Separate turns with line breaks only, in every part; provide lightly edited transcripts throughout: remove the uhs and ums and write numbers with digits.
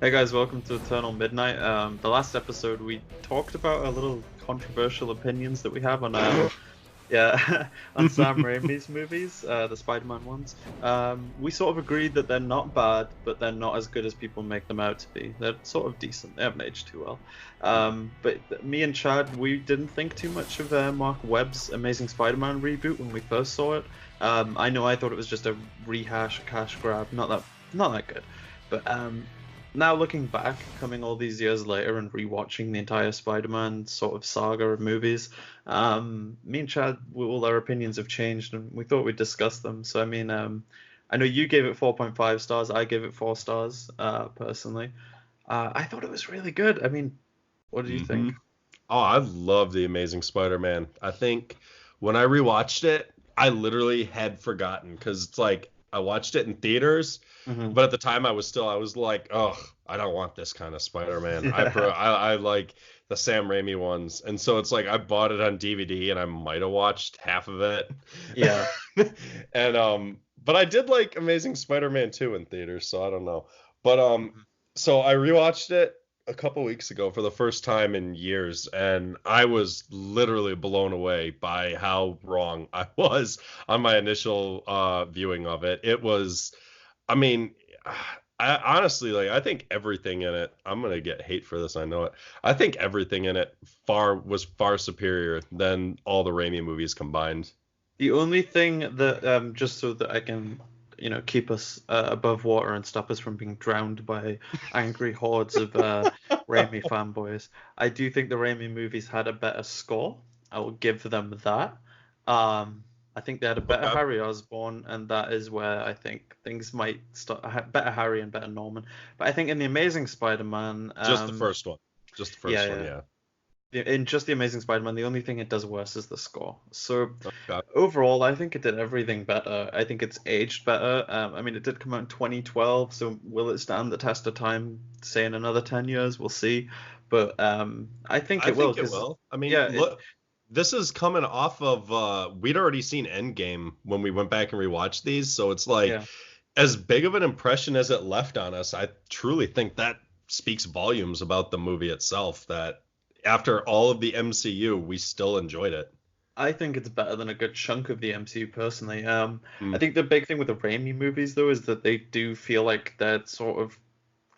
Hey guys, welcome to Eternal Midnight. The last episode we talked about a little controversial opinions that we have on yeah on Sam Raimi's movies, the Spider-Man ones. We sort of agreed that they're not bad, but they're not as good as people make them out to be. They're sort of decent. They haven't aged too well. But me and Chad, we didn't think too much of Mark Webb's Amazing Spider-Man reboot when we first saw it. I know I thought it was just a rehash, a cash grab, not that good. But now looking back, coming all these years later and rewatching the entire Spider-Man sort of saga of movies, me and Chad, all our opinions have changed, and we thought we'd discuss them. So I know you gave it 4.5 stars. I gave it 4 stars, personally. I thought it was really good. I mean, what did you
hmm
think?
Oh, I love The Amazing Spider-Man. I think when I rewatched it, I literally had forgotten because it's like I watched it in theaters,
Hmm.
but at the time I was like, oh, I don't want this kind of Spider-Man.
Yeah,
I like the Sam Raimi ones, and so it's like I bought it on DVD and I might have watched half of it,
yeah.
and but I did like Amazing Spider-Man 2 in theaters, so I don't know, but
Mhm.
so I rewatched it a couple weeks ago for the first time in years, and I was literally blown away by how wrong I was on my initial viewing of it. It was, I mean, I honestly like I think everything in it. I'm gonna get hate for this, I know it. I think everything in it far superior than all the Raimi movies combined.
The only thing that, just so that I can, keep us above water and stop us from being drowned by angry hordes of Raimi fanboys, I do think the Raimi movies had a better score. I will give them that. I think they had a better
Okay,
Harry Osborn, and that is where I think things might start. Better Harry and better Norman. But I think in the Amazing Spider-Man,
just the first one, just the
yeah,
first one,
yeah.
yeah.
In just the Amazing Spider-Man, the only thing it does worse is the score. So
Okay.
overall, I think it did everything better. I think it's aged better. I mean, it did come out in 2012, so will it stand the test of time? Say in another 10 years, we'll see. But I think
I
it will,
think it
because
will. I mean,
yeah,
look, this is coming off of we'd already seen Endgame when we went back and rewatched these, so it's like
yeah.
as big of an impression as it left on us, I truly think that speaks volumes about the movie itself that after all of the MCU, we still enjoyed it.
I think it's better than a good chunk of the MCU personally. I
Mm,
think the big thing with the Raimi movies though is that they do feel like they're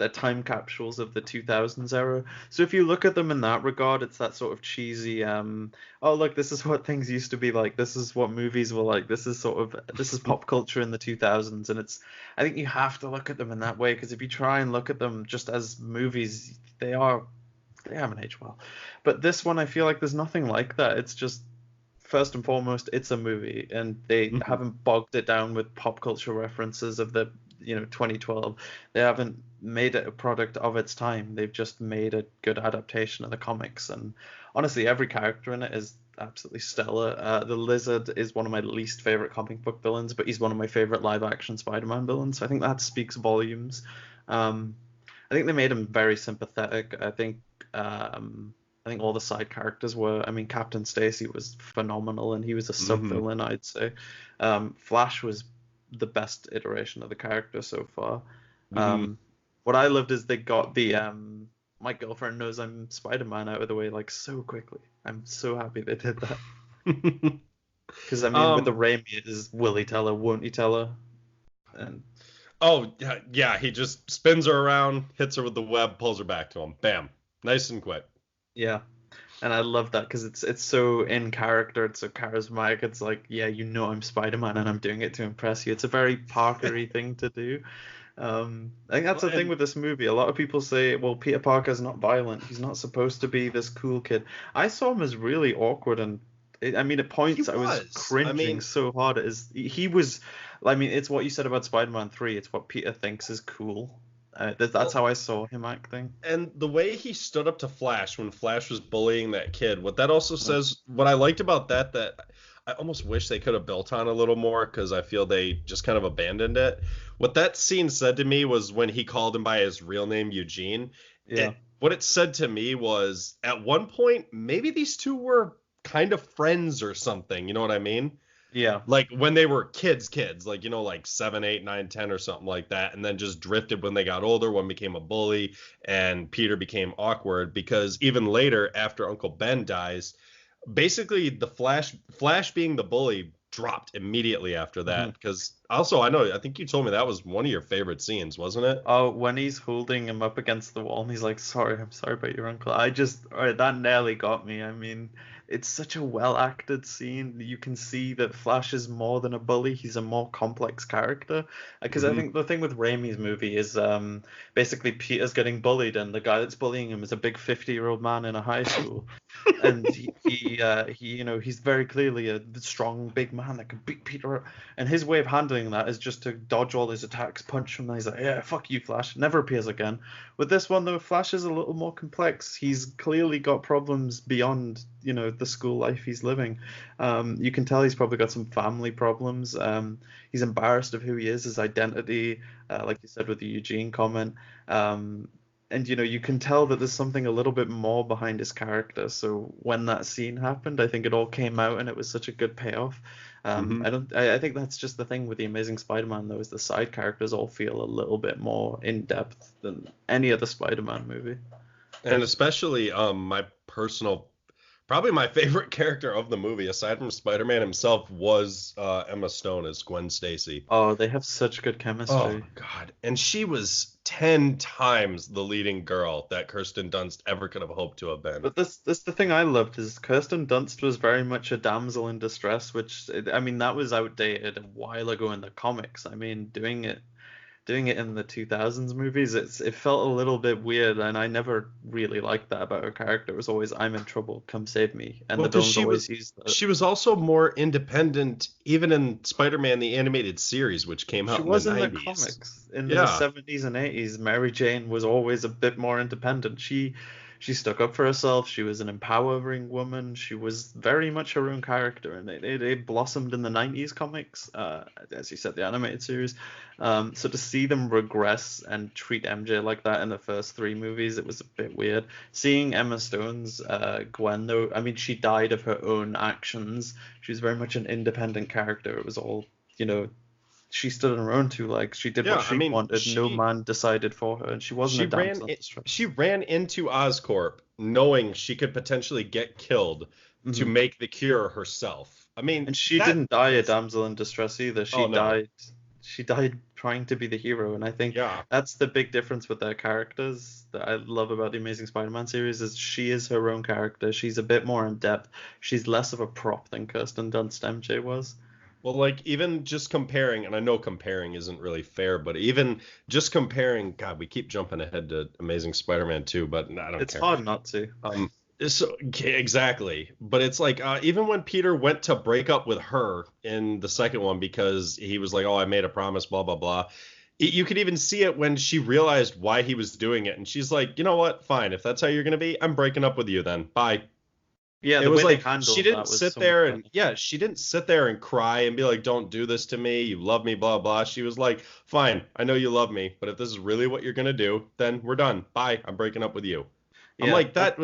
time capsules of the 2000s era. So if you look at them in that regard, it's that sort of cheesy, oh look, this is what things used to be like. This is what movies were like. This is pop culture in the 2000s, and I think you have to look at them in that way because if you try and look at them just as movies, they haven't aged well. But this one, I feel like there's nothing like that. It's just first and foremost, it's a movie, and they
mhm,
haven't bogged it down with pop culture references of the 2012. They haven't made it a product of its time. They've just made a good adaptation of the comics, and honestly, every character in it is absolutely stellar. The Lizard is one of my least favorite comic book villains, but he's one of my favorite live action Spider-Man villains. So I think that speaks volumes. Um, I think they made him very sympathetic. I think all the side characters were. I mean, Captain Stacy was phenomenal, and he was a
mhm,
sub-villain, I'd say. Flash was the best iteration of the character so far.
mhm.
Um, what I loved is they got the my girlfriend knows I'm Spider-Man out of the way like so quickly. I'm so happy they did that. Because I mean, with
um,
the Raimi, it is will he tell her, won't he tell her? And
oh yeah, yeah, he just spins her around, hits her with the web, pulls her back to him. Bam. Nice and quick.
yeah, and I love that because it's so in character, it's so charismatic. It's like, yeah, I'm Spider-Man and I'm doing it to impress you. It's a very Parkery thing to do. I think that's
Well,
the thing
and
with this movie. A lot of people say, well, Peter Parker's not violent. He's not supposed to be this cool kid. I saw him as really awkward and I mean, at
he
points I was
was. I
cringing
mean,
so hard. He was, I mean, it's what you said about Spider-Man 3. It's what Peter thinks is cool. That's
well,
how I saw him acting.
and the way he stood up to Flash when Flash was bullying that kid, what that also
Mhm.
says, what I liked about that I almost wish they could have built on a little more because I feel they just kind of abandoned it. What that scene said to me was when he called him by his real name, Eugene.
Yeah.
What it said to me was at one point, maybe these two were kind of friends or something. You know what I mean?
Yeah.
Like when they were kids, like, like 7, 8, 9, 10 or something like that, and then just drifted when they got older. One became a bully, and Peter became awkward because even later, after Uncle Ben dies, basically the Flash being the bully dropped immediately after
Mhm.
that. Because also, I think you told me that was one of your favorite scenes, wasn't it?
Oh, when he's holding him up against the wall and he's like, "Sorry, I'm sorry about your uncle." I just, that nearly got me. I mean, it's such a well acted scene. You can see that Flash is more than a bully. He's a more complex character. Because I
Hmm.
think the thing with Raimi's movie is basically Peter's getting bullied and the guy that's bullying him is a big 50-year-old man in a high school. And he's very clearly a strong big man that can beat Peter up. And his way of handling that is just to dodge all his attacks, punch him, and he's like, "Yeah, fuck you, Flash." Never appears again. With this one though, Flash is a little more complex. He's clearly got problems beyond the school life he's living. You can tell he's probably got some family problems. He's embarrassed of who he is, his identity, like you said with the Eugene comment. And you can tell that there's something a little bit more behind his character. So when that scene happened, I think it all came out, and it was such a good payoff.
Hmm.
I think that's just the thing with the Amazing Spider-Man, though, is the side characters all feel a little bit more in depth than any other Spider-Man movie.
And especially probably my favorite character of the movie, aside from Spider-Man himself, was Emma Stone as Gwen Stacy.
Oh, they have such good
Oh
chemistry.
God. And she was 10 times the leading girl that Kirsten Dunst ever could have hoped to have been.
But this the thing I loved is Kirsten Dunst was very much a damsel in distress, which I mean that was outdated a while ago in the comics. I mean doing it in the 2000s movies, it felt a little bit weird, and I never really liked that about her character. It was always, "I'm in trouble, come save me," and
Well,
the
because
villains always used that.
she was also more independent, even in Spider-Man the animated series, which came
She
out in the
was in the
90s.
comics. In the
Yeah.
70s and 80s, Mary Jane was always a bit more independent. She stuck up for herself. She was an empowering woman. She was very much her own character, and it blossomed in the 90s comics, as you said, the animated series. So to see them regress and treat MJ like that in the first three movies, it was a bit weird. Seeing Emma Stone's Gwen, though, I mean, she died of her own actions. She was very much an independent character. It was all, you know, she stood on her own two legs. She did what
Yeah, I
she
mean,
wanted. No man decided for her, and she wasn't a
she ran
damsel in
it, she
distress.
ran into Oscorp knowing she could potentially get killed to
Hmm.
make the cure herself. I mean,
And she
that
didn't die a
was
damsel in distress either.
oh no.
She died trying to be the hero, and I think
Yeah.
that's the big difference with their characters that I love about the Amazing Spider-Man series is she is her own character. She's a bit more in depth. She's less of a prop than Kirsten Dunst MJ was.
Well, like even just comparing, and I know comparing isn't really fair, but even just comparing, God, we keep jumping ahead to Amazing Spider-Man 2, but I don't
It's
care.
hard not to.
Um, so okay, exactly, but it's like even when Peter went to break up with her in the second one because he was like, "Oh, I made a promise," blah blah blah. You could even see it when she realized why he was doing it, and she's like, "You know what? Fine, if that's how you're gonna be, I'm breaking up with you then. Bye."
Yeah,
It
the
was
way they
like she
handled
didn't
that was
sit
so much
there and
better.
yeah, she didn't sit there and cry and be like, "Don't do this to me. You love me, blah blah." She was like, "Fine, I know you love me, but if this is really what you're gonna do, then we're done. Bye. I'm breaking up with you." I'm
Yeah,
like, that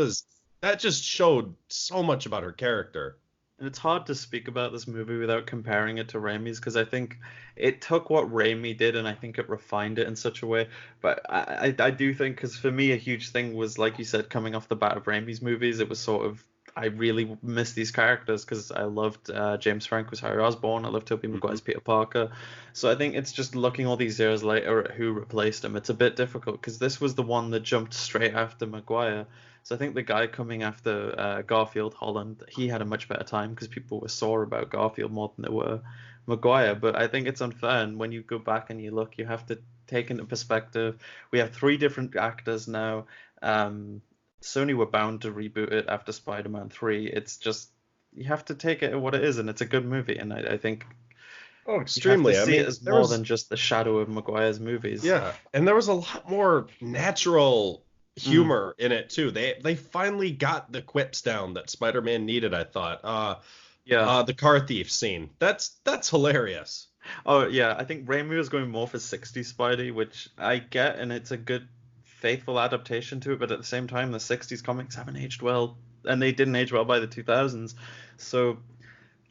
just showed so much about her character.
and it's hard to speak about this movie without comparing it to Raimi's because I think it took what Raimi did and I think it refined it in such a way. But I do think because for me a huge thing was like you said coming off the bat of Raimi's movies, it was sort of I really missed these characters because I loved James Franco's Harry Osborn, I loved Tobey
Hmm.
Maguire's Peter Parker. So I think it's just looking all these years later at who replaced him. It's a bit difficult because this was the one that jumped straight after Maguire. So I think the guy coming after Garfield Holland, he had a much better time because people were sore about Garfield more than they were Maguire. But I think it's unfair, and when you go back and you look, you have to take into perspective. We have three different actors now. Sony were bound to reboot it after Spider-Man 3. It's just you have to take it at what it is, and it's a good movie. And I think
Oh,
you have to
extremely. I
see it
mean,
as more than just the shadow of Maguire's movies.
yeah, and there was a lot more natural
Mm,
humor in it too. They finally got the quips down that Spider-Man needed, I thought.
yeah.
The car thief scene. That's hilarious.
Oh yeah, I think Raimi was going more for 60s Spidey, which I get, and it's a good, faithful adaptation to it. But at the same time, the 60s comics haven't aged well, and they didn't age well by the 2000s. So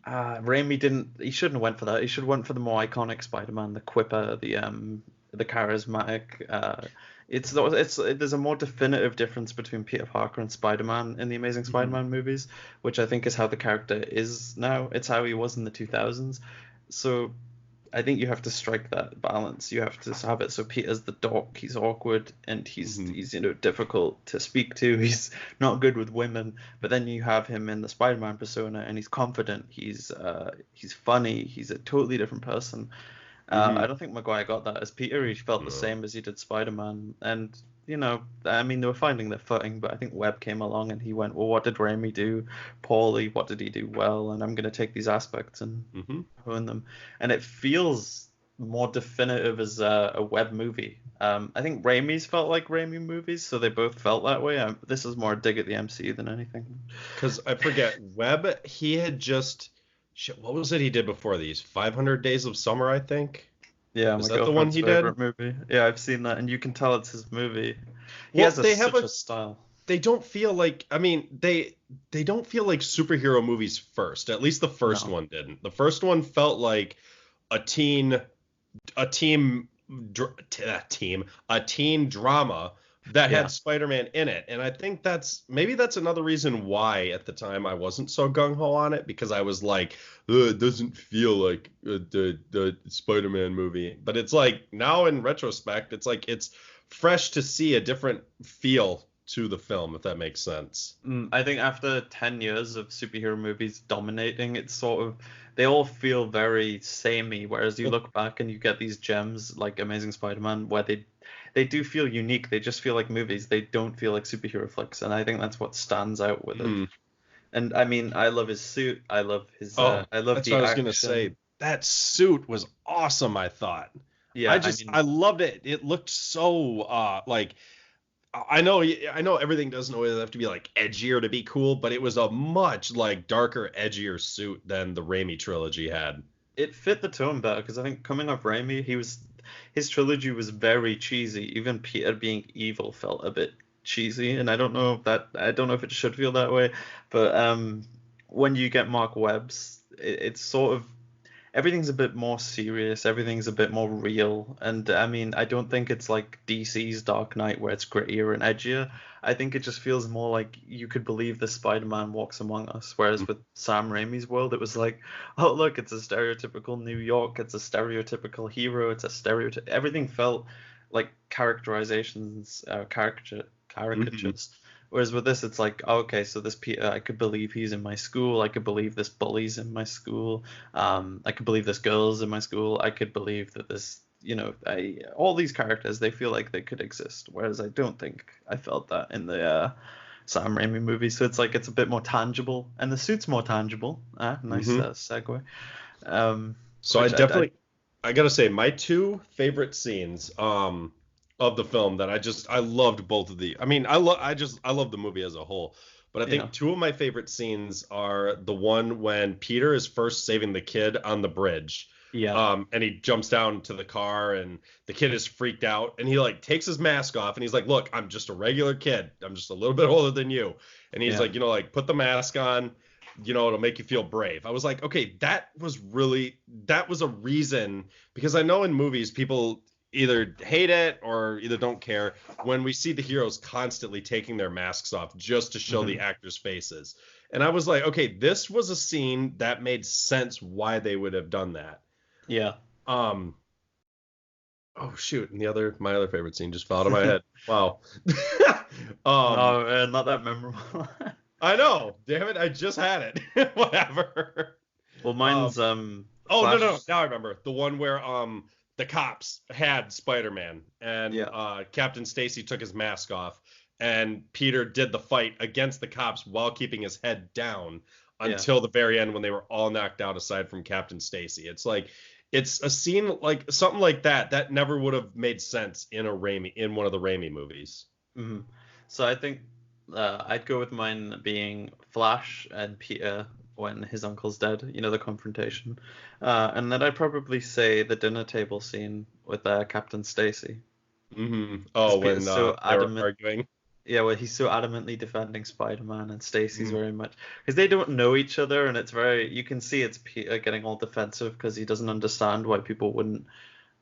Raimi didn't. He shouldn't have went for that. He should have went for the more iconic Spider-Man, the quipper, the charismatic. There's a more definitive difference between Peter Parker and Spider-Man in the Amazing
Mhm.
Spider-Man movies, which I think is how the character is now. It's how he was in the 2000s. So I think you have to strike that balance. You have to have it so Peter's the doc. He's awkward and
Mhm.
he's difficult to speak to. He's not good with women. But then you have him in the Spider-Man persona, and he's confident. He's funny. He's a totally different person. I
Mhm.
don't think Maguire got that as Peter. He felt the
No.
same as he did Spider-Man, and I mean, they were finding their footing. But I think Webb came along and he went, well, what did Raimi do poorly? What did he do well? And I'm going to take these aspects and
Mhm.
hone them. And it feels more definitive as a Webb movie. I think Raimi's felt like Raimi movies, so they both felt that way. This is more a dig at the MCU than anything.
Because I forget, Webb, he had just, shit, what was it he did before these? 500 Days of Summer, I think.
Yeah,
Is
my
that the one
girlfriend's
he did?
favorite movie. Yeah, I've seen that, and you can tell it's his movie. He
Well,
has such a style.
they don't feel like, I mean, they don't feel like superhero movies first. At least the first
No.
one didn't. The first one felt like a teen a team a teen drama that had
Yeah.
Spider-Man in it. And I think that's another reason why at the time I wasn't so gung-ho on it, because I was like, it doesn't feel like the Spider-Man movie. But it's like now in retrospect, it's like it's fresh to see a different feel to the film, if that makes sense.
I think after 10 years of superhero movies dominating, it's sort of they all feel very samey, whereas you
Well,
look back and you get these gems like Amazing Spider-Man where they do feel unique. They just feel like movies. They don't feel like superhero flicks, and I think that's what stands out with it.
hmm.
And I mean, I love his suit.
Oh,
I love
that's what
the
I was gonna say.
action.
That suit was awesome, I thought.
Yeah, I
I
mean,
loved it. It looked so like I know everything doesn't always have to be like edgier to be cool, but it was a much like darker, edgier suit than the Raimi trilogy had.
it fit the tone better because I think coming off Raimi, his trilogy was very cheesy. Even Peter being evil felt a bit cheesy, and I don't know if it should feel that way, but when you get Mark Webb's, it's sort of everything's a bit more serious, everything's a bit more real. And I mean, I don't think it's like DC's Dark Knight where it's grittier and edgier. I think it just feels more like you could believe the Spider-Man walks among us. Whereas with Sam Raimi's world, it was like, oh look, it's a stereotypical New York, it's a stereotypical hero, it's a stereotype. Everything felt like
Mm-hmm.
caricatures. Whereas with this, it's like, oh, okay, so this Peter, I could believe he's in my school. I could believe this bully's in my school. I could believe this girl's in my school. I could believe that all these characters, they feel like they could exist. Whereas I don't think I felt that in the Sam Raimi movie. So it's like it's a bit more tangible, and the suit's more tangible. Nice
Mm-hmm.
segue. Um,
So
which I
I gotta say my two favorite scenes of the film that I loved both of the I mean I love the movie as a whole, but I
yeah
think two of my favorite scenes are the one when Peter is first saving the kid on the bridge.
yeah
And he jumps down to the car and the kid is freaked out and he like takes his mask off and he's like, look, I'm just a regular kid. I'm just a little bit older than you. And he's
yeah
like, like put the mask on, it'll make you feel brave. I was like, okay, that was a reason, because I know in movies people either hate it or either don't care when we see the heroes constantly taking their masks off just to show the
hmm
actors' faces. And I was like, okay, this was a scene that made sense why they would have done that.
yeah.
Um, oh shoot, and my other favorite scene just fell out of my head. Wow. um,
Oh, not that memorable.
I know, damn it, I just had it. Whatever.
Well,
Um,
mine's
Oh no, no, no.
Flash.
Now I remember the one where the cops had Spider-Man and
Yeah,
Captain Stacy took his mask off and Peter did the fight against the cops while keeping his head down
yeah,
until the very end when they were all knocked out aside from Captain Stacy. It's like it's a scene like something like that never would have made sense in one of the Raimi movies.
hmm So I think I'd go with mine being Flash and Peter when his uncle's dead. You know, the confrontation. And then I'd probably say the dinner table scene with Captain Stacy,
Hmm.
because
Oh, when
Peter's so
they were
adamant.
arguing.
Yeah, well, he's so adamantly defending Spider-Man, and Stacy's
Mm.
very much because they don't know each other, and it's very you can see it's Peter getting all defensive because he doesn't understand why people wouldn't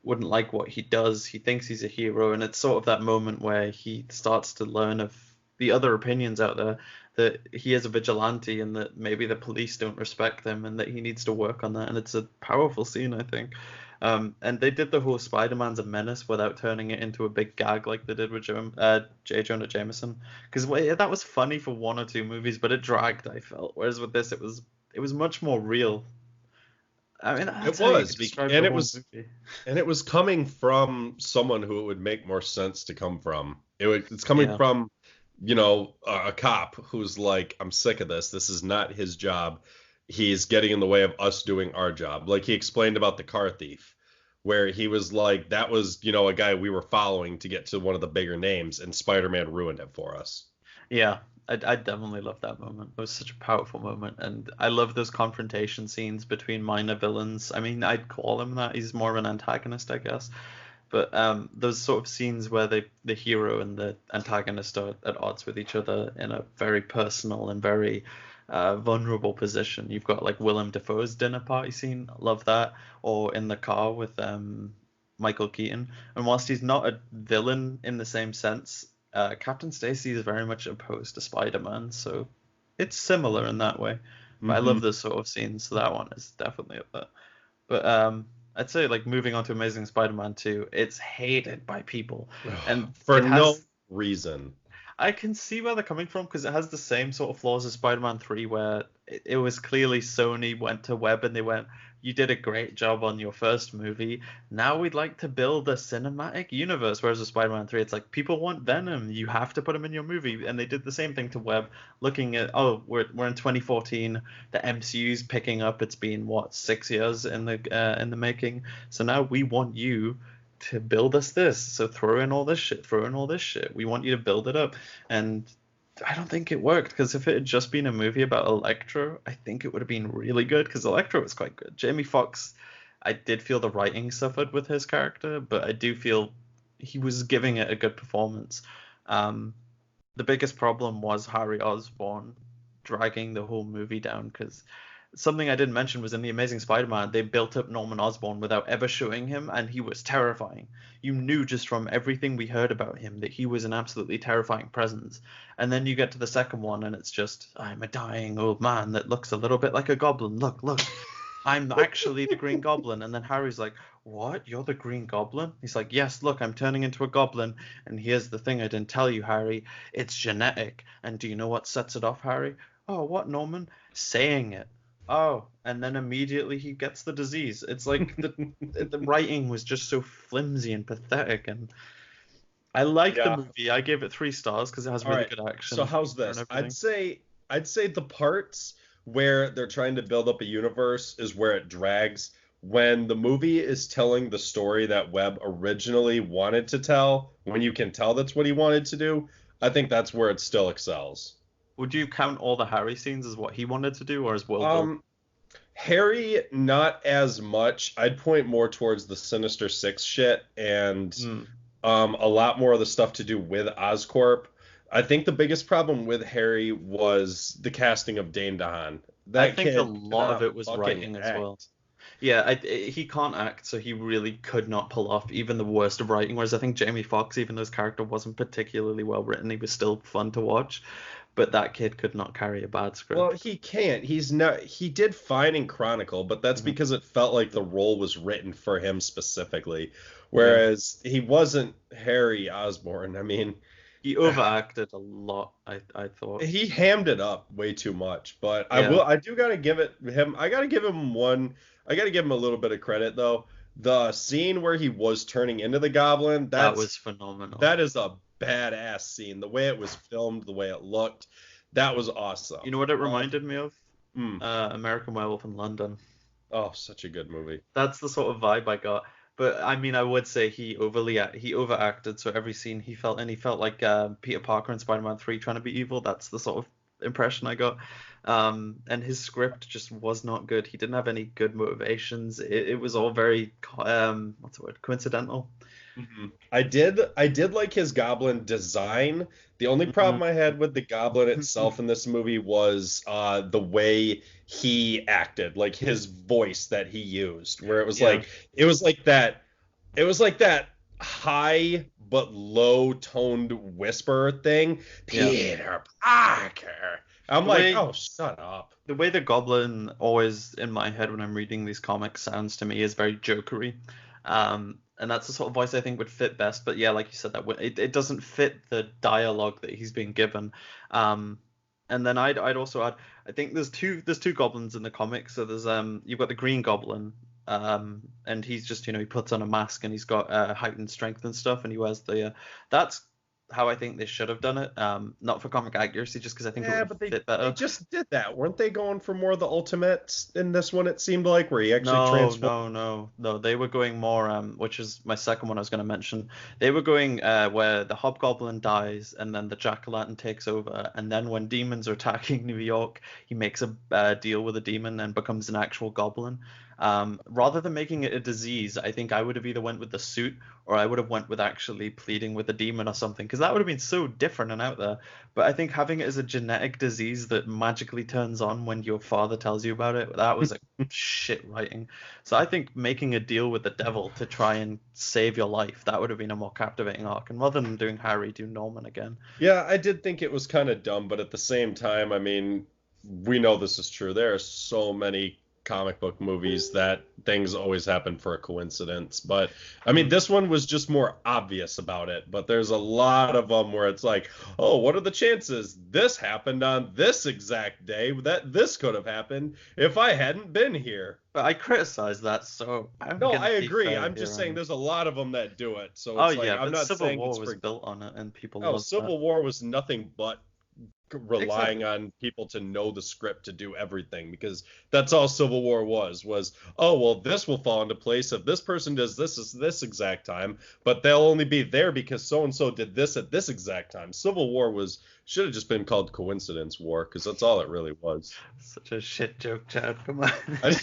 like what he does. He thinks he's a hero, and it's sort of that moment where he starts to learn of the other opinions out there, that he is a vigilante and that maybe the police don't respect him and that he needs to work on that. And it's a powerful scene, I think. And they did the whole Spider-Man's a menace without turning it into a big gag like they did with J. Jonah Jameson. Because that was funny for one or two movies, but it dragged, I felt. Whereas with this, it was much more real. I mean,
It
that's how you
was,
describe
and
the
it
whole
was,
movie.
and it was coming from someone who it would make more sense to come from. It's coming
Yeah.
from, a cop who's like, I'm sick of this. This is not his job. He's getting in the way of us doing our job. Like he explained about the car thief, where he was like, that was, a guy we were following to get to one of the bigger names, and Spider-Man ruined it for us.
Yeah, I definitely love that moment. It was such a powerful moment, and I love those confrontation scenes between minor villains. I mean, I'd call him that. He's more of an antagonist, I guess. But those sort of scenes where the hero and the antagonist are at odds with each other in a very personal and very vulnerable position. You've got like Willem Dafoe's dinner party scene, love that, or in the car with Michael Keaton. And whilst he's not a villain in the same sense, Captain Stacy is very much opposed to Spider-Man, so it's similar in that way. But I love
Hmm.
those sort of scenes, so that one is definitely up there. But I'd say like moving on to Amazing Spider-Man 2, it's hated by people, and
For
it
no
has.
reason.
I can see where they're coming from because it has the same sort of flaws as Spider-Man 3, where it was clearly Sony went to Webb and they went, "You did a great job on your first movie. Now we'd like to build a cinematic universe." Whereas with Spider-Man 3, it's like people want Venom, you have to put him in your movie, and they did the same thing to Webb, looking at, oh, we're in 2014, the MCU's picking up. It's been what, 6 years in the making, so now we want you to build us this. So throw in all this shit, throw in all this shit. We want you to build it up. And I don't think it worked because if it had just been a movie about Electro, I think it would have been really good because Electro was quite good. Jamie Foxx, I did feel the writing suffered with his character, but I do feel he was giving it a good performance. Um, the biggest problem was Harry Osborn dragging the whole movie down because something I didn't mention was in the Amazing Spider-Man, they built up Norman Osborn without ever showing him, and he was terrifying. You knew just from everything we heard about him that he was an absolutely terrifying presence. And then you get to the second one, and it's just, I'm a dying old man that looks a little bit like a goblin. Look, look. I'm actually the Green Goblin. And then Harry's like, "What? You're the Green Goblin?" He's like, "Yes, look, I'm turning into a goblin. And here's the thing I didn't tell you, Harry. It's genetic. And do you know what sets it off, Harry?" "Oh, what, Norman?" "Saying it." "Oh." And then immediately he gets the disease. It's like the writing was just so flimsy and pathetic. And I like the
Yeah.
movie. I gave it 3 stars because it has
All
really
right.
good
So
action,
how's
humor, and
this? I'd
everything.
say I'd say the parts where they're trying to build up a universe is where it drags. When the movie is telling the story that Webb originally wanted to tell, when you can tell that's what he wanted to do, I think that's where it still excels.
Would you count all the Harry scenes as what he wanted to do or as world building?
Um, Harry, not as much. I'd point more towards the Sinister Six shit and
Hmm.
a lot more of the stuff to do with Oscorp. I think the biggest problem with Harry was the casting of Dane DeHaan.
I
That
think a
kid
lot of
cannot
it was
fucking
writing as well.
act.
Yeah, he can't act, so he really could not pull off even the worst of writing. Whereas I think Jamie Foxx, even though his character wasn't particularly well written, he was still fun to watch. But that kid could not carry a bad
Well,
script.
he can't. He's not. He did fine in Chronicle, but that's
Hmm.
because it felt like the role was written for him specifically.
Yeah,
Whereas he wasn't Harry Osborn. I mean,
he overacted a lot. I thought.
he hammed it up way too much, but
Yeah,
I do gotta give it him. I gotta give him one. I gotta give him a little bit of credit though. The scene where he was turning into the Goblin,
that was phenomenal.
that is a badass scene. The way it was filmed, the way it looked, that was
You
awesome.
know what it reminded me of?
Mm.
American Werewolf in London.
Oh, such a good movie.
That's the sort of vibe I got. But I mean, I would say he overacted. So every scene he felt, and he felt like Peter Parker in Spider-Man 3 trying to be evil. That's the sort of impression I got. And his script just was not good. He didn't have any good motivations. It was all very what's the word? Coincidental.
I did like his goblin design. The only
Mhm.
problem I had with the goblin itself in this movie was the way he acted, like his voice that he used, where
Yeah,
it was like that it was like that high but low toned whisper thing.
yeah.
Peter Parker. I'm
The
like,
way
oh, shut up.
the way the Goblin always in my head when I'm reading these comics sounds to me is very jokery. And that's the sort of voice I think would fit best. But yeah, like you said, it doesn't fit the dialogue that he's been given. Um, and then I'd also add, I think there's two goblins in the comics. So there's you've got the Green Goblin, and he's just he puts on a mask and he's got heightened strength and stuff, and he wears the that's how I think they should have done it. Not for comic accuracy, just because I think it would
Yeah,
have
but
fit
they
better.
just did that. Weren't they going for more of the ultimates in this one, it seemed like, where he actually
No,
transformed?
no, no, no. They were going more, which is my second one I was going to mention. They were going where the Hobgoblin dies and then the Jack-o'-lantern takes over, and then when demons are attacking New York, he makes a deal with a demon and becomes an actual goblin. Rather than making it a disease, I think I would have either went with the suit or I would have went with actually pleading with the demon or something, because that would have been so different and out there. But I think having it as a genetic disease that magically turns on when your father tells you about it, that was a shit writing. So I think making a deal with the devil to try and save your life, that would have been a more captivating arc. And rather than doing Harry, do Norman again.
Yeah, I did think it was kind of dumb, but at the same time, I mean, we know this is true. There are so many comic book movies that things always happen for a coincidence. But I mean,
Mm.
this one was just more obvious about it. But there's a lot of them where it's like, oh, what are the chances this happened on this exact day that this could have happened if I hadn't been here?
But I criticize that, so I'm
No,
gonna
I
be
agree.
fair
I'm
here.
just saying there's a lot of them that do it. So
Oh
it's like,
yeah,
I'm
but
not
Civil
saying
War
it's
was
for.
built on it, and people
Oh,
love that.
Civil War was nothing but relying
Exactly.
on people to know the script to do everything, because that's all Civil War was, oh well, this will fall into place if this person does this at this exact time, but they'll only be there because so and so did this at this exact time. Civil War was should have just been called Coincidence War, because that's all it really was.
Such a shit joke, Chad. Come on.
I,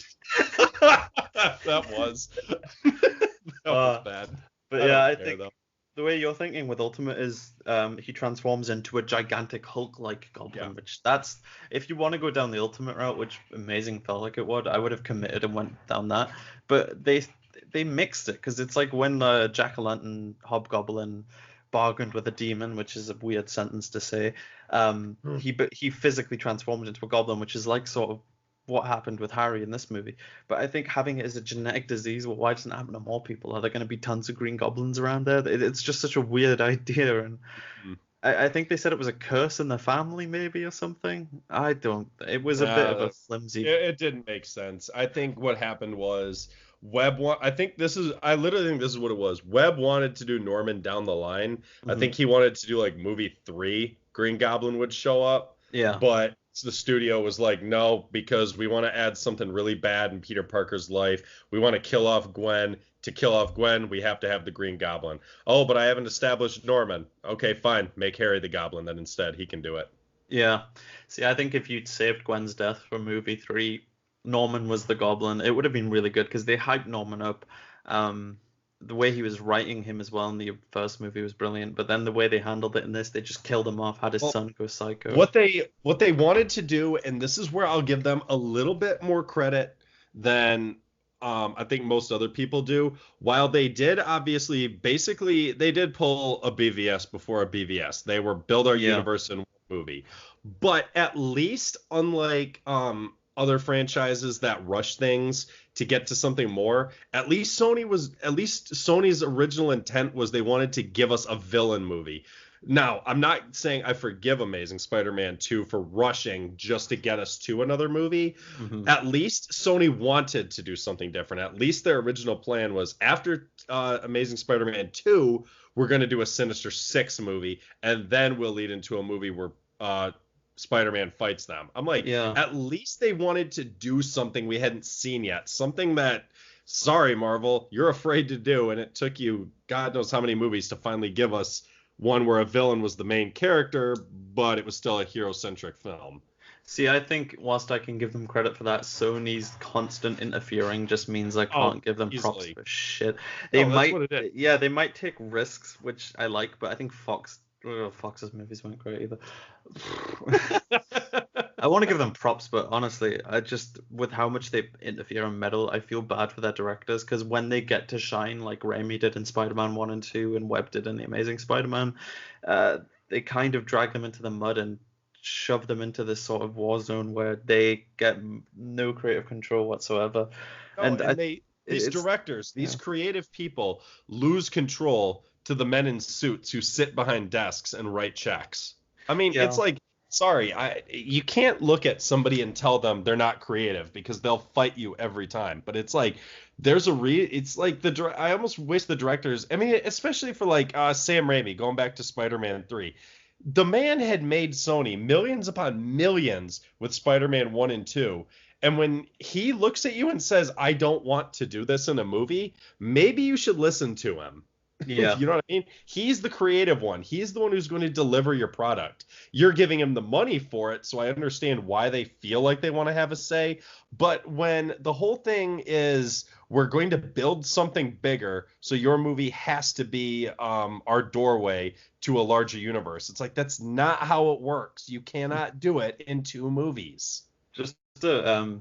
that was that was
Uh,
bad.
but
I
yeah,
don't
I
care
think
though.
the way you're thinking with Ultimate is he transforms into a gigantic Hulk-like
Yeah.
goblin, which that's if you want to go down the Ultimate route, which Amazing felt like it would, I would have committed and went down that. But they mixed it because it's like when Jack-o'-lantern Hobgoblin bargained with a demon, which is a weird sentence to say.
Hmm.
He physically transformed into a goblin, which is like sort of what happened with Harry in this movie. But I think having it as a genetic disease, well, why doesn't it happen to more people? Are there going to be tons of green goblins around there? It's just such a weird idea, and
Hmm.
I think they said it was a curse in the family, maybe or something. I don't. It was a bit of
Uh,
a flimsy.
it didn't make sense. I think what happened was I think this is. I literally think this is what it was. Webb wanted to do Norman down the line. I
Hmm.
think he wanted to do like movie three. Green Goblin would show up,
Yeah,
but the studio was like, no, because we want to add something really bad in Peter Parker's life. We want to kill off Gwen. To kill off Gwen, we have to have the Green Goblin. Oh, but I haven't established Norman. Okay, fine. Make Harry the Goblin then instead. He can do it.
yeah. See, I think if you'd saved Gwen's death for movie three, Norman was the Goblin. It would have been really good because they hyped Norman up. Um, the way he was writing him as well in the first movie was brilliant. But then the way they handled it in this, they just killed him off, had his
Well,
son go psycho.
what they wanted to do, and this is where I'll give them a little bit more credit than I think most other people do. While they did obviously, basically, they did pull a BVS before a BVS. They were build our
Yeah.
universe in one movie, but at least unlike other franchises that rush things to get to something more, at least Sony's original intent was they wanted to give us a villain movie. Now, I'm not saying I forgive Amazing Spider-Man 2 for rushing just to get us to another movie.
Hmm.
At least Sony wanted to do something different. At least their original plan was after Amazing Spider-Man 2, we're going to do a Sinister Six movie, and then we'll lead into a movie where Spider-Man fights them. I'm like,
Yeah.
at least they wanted to do something we hadn't seen yet. Something that, sorry, Marvel, you're afraid to do, and it took you God knows how many movies to finally give us one where a villain was the main character, but it was still a hero-centric film.
See, I think whilst I can give them credit for that, Sony's constant interfering just means I
Oh,
can't give them props
easily.
for shit. They
No, that's what
might,
it is.
yeah, they might take risks, which I like, but I think Fox's movies weren't great either. I want to give them props, but honestly, I just with how much they interfere and meddle, I feel bad for their directors because when they get to shine, like Raimi did in Spider-Man 1 and 2 and Webb did in The Amazing Spider-Man, uh, they kind of drag them into the mud and shove them into this sort of war zone where they get no creative control whatsoever.
No,
And
and these
it's
directors, these
yeah,
creative people lose control to the men in suits who sit behind desks and write checks. I mean, it's
yeah,
like, sorry, you can't look at somebody and tell them they're not creative because they'll fight you every time. But it's like it's like I almost wish the directors, I mean, especially for like Sam Raimi going back to Spider-Man 3. The man had made Sony millions upon millions with Spider-Man 1 and 2. And when he looks at you and says, I don't want to do this in a movie, maybe you should listen to him.
yeah.
You know what I mean? He's the creative one. He's the one who's going to deliver your product. You're giving him the money for it, so I understand why they feel like they want to have a say. But when the whole thing is we're going to build something bigger, so your movie has to be our doorway to a larger universe, it's like that's not how it works. You cannot do it in two movies.
Just to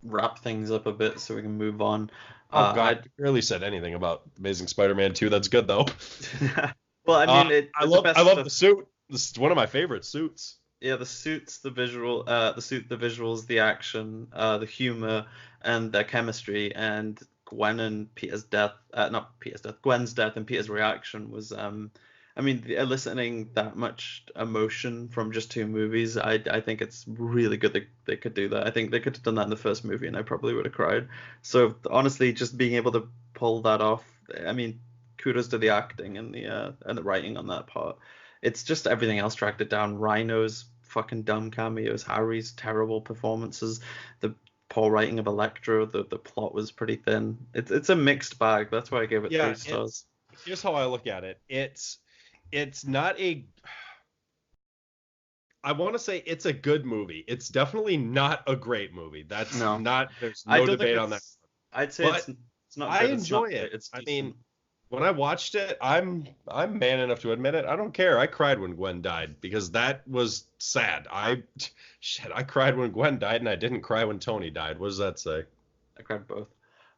wrap things up a bit so we can move on.
Oh God,
I
you barely said anything about Amazing Spider-Man 2. That's good though.
well, I mean,
I
the
love
best
the
stuff.
suit. This is one of my favorite suits.
Yeah, the suits, the visuals, the action, the humor, and their chemistry, and Gwen and Peter's death, not Peter's death, Gwen's death and Peter's reaction was, I mean, eliciting that much emotion from just two movies. I think it's really good that they could do that. I think they could have done that in the first movie, and I probably would have cried. So honestly, just being able to pull that off, I mean, kudos to the acting and the writing on that part. It's just everything else tracked it down. Rhino's fucking dumb cameos, Harry's terrible performances, the poor writing of Electro, the plot was pretty thin. It's a mixed bag. That's why I gave it
Yeah,
3 stars.
here's how I look at it. It's not a I want to say it's a good movie. It's definitely not a great movie. That's
No,
not there's
I
no
don't think
debate on that.
it's. I'd say
But
it's not
I
good. It's
enjoy
not
it.
great. It's
I
decent.
mean, when I watched it, I'm man enough to admit it. I don't care. I cried when Gwen died because that was sad. I cried when Gwen died and I didn't cry when Tony died. What does that say?
I cried both.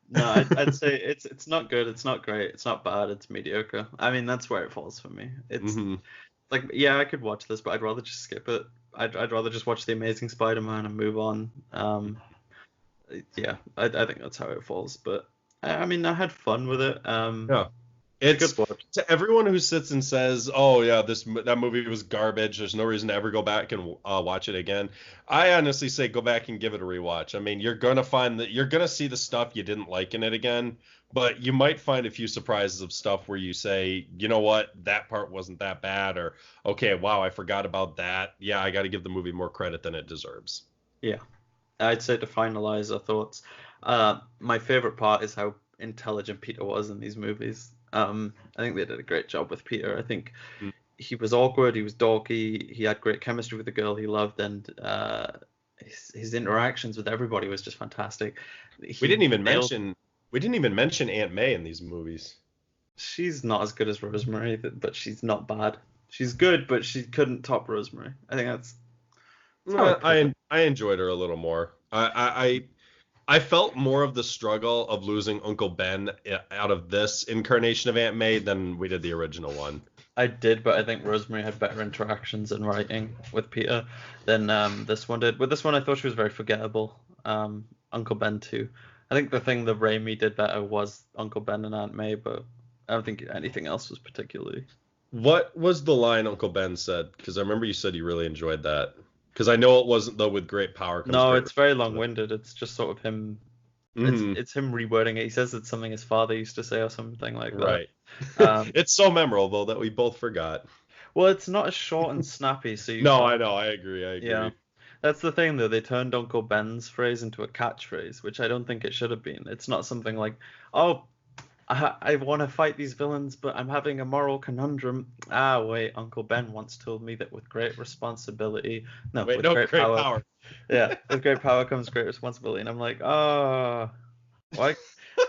No, I'd say it's not good. It's not great. It's not bad. It's mediocre. I mean, that's where it falls for me. It's
Hmm.
like, yeah, I could watch this, but I'd rather just skip it. I'd rather just watch The Amazing Spider-Man and move on. Yeah, I think that's how it falls. But I mean, I had fun with it.
Yeah.
It's a
It's
good watch.
to everyone who sits and says, "Oh yeah, that movie was garbage. There's no reason to ever go back and watch it again." I honestly say go back and give it a rewatch. I mean, you're gonna find that you're gonna see the stuff you didn't like in it again, but you might find a few surprises of stuff where you say, "You know what? That part wasn't that bad," or "Okay, wow, I forgot about that." Yeah, I got to give the movie more credit than it deserves.
Yeah, I'd say to finalize our thoughts, my favorite part is how intelligent Peter was in these movies. I think they did a great job with Peter. I think
Mm.
he was awkward, he was dorky, he had great chemistry with the girl he loved, and his interactions with everybody was just fantastic.
We
He
didn't even
nailed.
mention we didn't even mention Aunt May in these movies.
She's not as good as Rosemary, but she's not bad. She's good, but she couldn't top Rosemary. I think that's how I put it.
I enjoyed her a little more. I felt more of the struggle of losing Uncle Ben out of this incarnation of Aunt May than we did the original one.
I did, but I think Rosemary had better interactions and writing with Peter than this one did. With this one, I thought she was very forgettable. Uncle Ben too. I think the thing that Raimi did better was Uncle Ben and Aunt May, but I don't think anything else was particularly.
What was the line Uncle Ben said? Because I remember you said you really enjoyed that. Because I know it wasn't though. With great power comes
No,
great
it's very
responsibility.
long-winded. It's just sort of him.
Hmm.
It's him rewording it. He says it's something his father used to say or something like that.
Right.
Um,
It's so memorable that we both forgot.
well, it's not as short and snappy, so you
No,
can't.
I know. I agree. I
Yeah.
agree.
That's the thing, though. They turned Uncle Ben's phrase into a catchphrase, which I don't think it should have been. It's not something like, "Oh, I want to fight these villains, but I'm having a moral conundrum. Ah, wait, Uncle Ben once told me that with great responsibility, no,
Wait,
with
no,
great
great
power,
power.
yeah, with great power comes great responsibility. And I'm like, oh, why?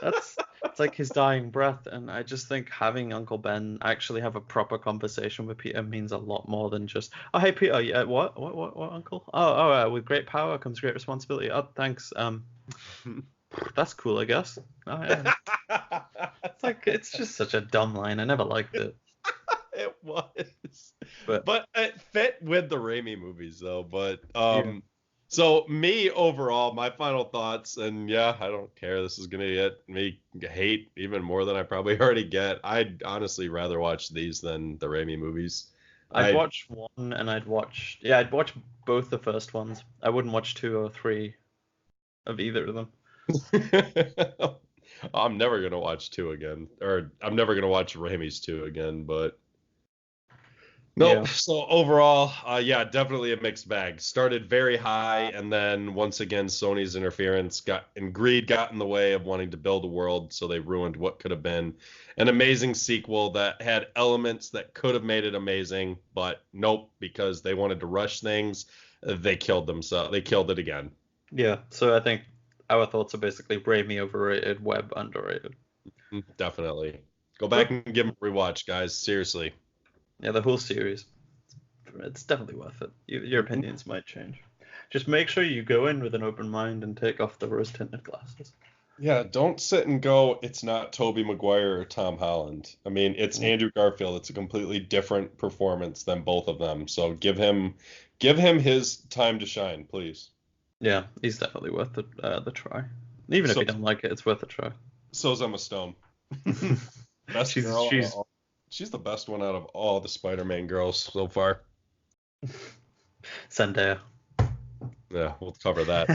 That's it's like his dying breath. And I just think having Uncle Ben actually have a proper conversation with Peter means a lot more than just, oh, hey, Peter, yeah, what, Uncle? With great power comes great responsibility. Oh, thanks. That's cool, I guess. Oh, yeah. It's like it's just such a dumb line. I never liked it.
It was,
But
but it fit with the Raimi movies though. But
yeah.
so me overall, my final thoughts, and yeah, I don't care. This is gonna get me hate even more than I probably already get. I'd honestly rather watch these than the Raimi movies.
I'd
I
watch one and I'd watch both the first ones. I wouldn't watch two or three of either of them.
I'm never gonna watch two again, or I'm never gonna watch Raimi's two again. But nope.
Yeah.
So overall, yeah, definitely a mixed bag. Started very high, and then once again, Sony's interference and greed got in the way of wanting to build a world, so they ruined what could have been an amazing sequel that had elements that could have made it amazing, but nope, because they wanted to rush things, they killed themselves. They killed it again.
Yeah. So I think our thoughts are basically Raimi overrated, Webb underrated.
Definitely. Go back
Cool.
and give them a rewatch, guys. Seriously.
Yeah, the whole series. It's definitely worth it. Your opinions might change. Just make sure you go in with an open mind and take off the rose-tinted glasses.
Yeah, don't sit and go, it's not Tobey Maguire or Tom Holland. I mean, it's
Mm.
Andrew Garfield. It's a completely different performance than both of them. So give him his time to shine, please.
Yeah, he's definitely worth the try. Even if
So
you don't like it, it's worth a try.
so's Emma Stone. Best
she's
girl out of
she's
all. She's the best one out of all the Spider-Man girls so far.
Zendaya.
Yeah, we'll cover that.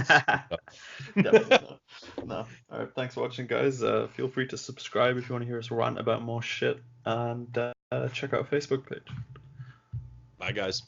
Definitely not. No. All right, thanks for watching, guys. Feel free to subscribe if you want to hear us rant about more shit, and check out our Facebook page.
Bye, guys.